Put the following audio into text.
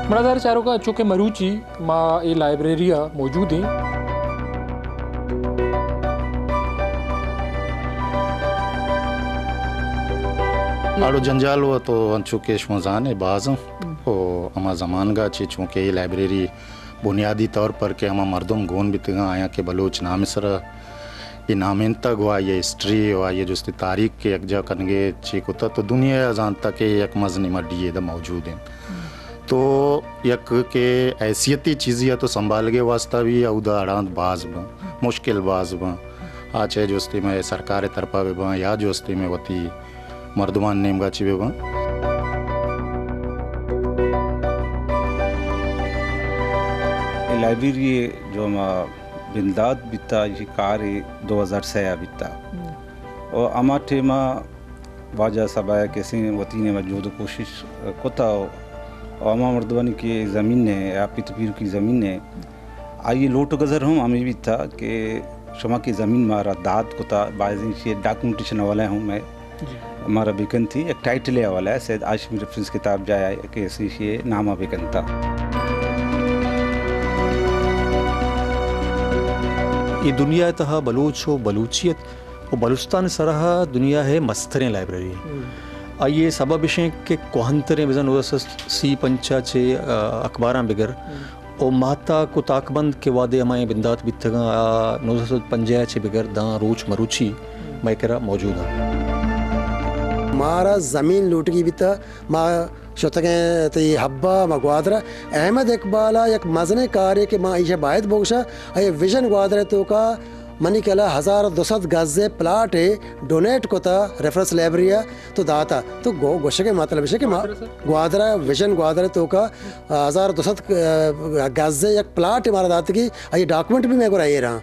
मनादार चारों का चूँकि मरूची मां ये लाइब्रेरी मौजूद हैं। आड़ो जंजाल हुआ तो चूँकि शमजान बाज़ और अमा जमान गा ची चूँकि ये लाइब्रेरी बुनियादी तौर पर के अमा मर्दम गोन भी तगा आया के बलोच नामिसर ये नामिनता हुआ ये हिस्ट्री हुआ ये जो तारीख के यकजा कनगे चीक होता तो दुनिया जान तक एक मजनी मड्डी द मौजूद हैं। तो यक के हैसियती चीज़ें तो संभाल के वास्ता भी अवधा अड़ांत बाज बा मुश्किल बाज बा आज है जोस्ती में सरकार तरफा भी बा या जोस्ती में वती मर्दमान नेम गा ची बा। लाइब्रेरी जो बिंदाद बिता ये कार 2006 बिता और अमा टेमा वाजा सबाया कैसे वती ने मौजूद कोशिश कोता और अमा मर्दवानी की ज़मीन है या पितपीर की ज़मीन है आइए लोट गज़र हम हमें भी था कि शमा की ज़मीन मारा दाद कोता बाज़ी से डॉक्यूमेंटेशन वाला हूँ मैं हमारा बेकन थी एक टाइटल वाला है सैयद आशिम रेफरेंस किताब जाए कि ऐसी ये नामा बेकन था। ये दुनिया तहा बलूच हो बलूचियत और बलूचिस्तान सरह दुनिया है मस्तरें लाइब्रेरी आइए सबब विषय के कोहंतरें वजन सी पंचा चे अखबार बिगर और माता को ताकबंद के वादे हमारे बिंदात बितगा 950 चे बिगर दा रोच मरुची मैकरा मौजूद है। मारा ज़मीन लूट की बिता माँ शतके तो ये हब्बा मा ग्वादरा अहमद इकबाला एक मजने कार्य के माँ इशे बायद बोगशा ये विजन ग्वादरा तो का मनी कला 1200 गज़े प्लाट है डोनेट को था रेफरेंस लाइब्रेरिया तो दाता तो गोशे के मतलब विषय के ग्वादरा विजन ग्वादरा तो का 1200 गज़े एक प्लाट है मारा दाता की ये डॉक्यूमेंट भी मैं को रही रहा।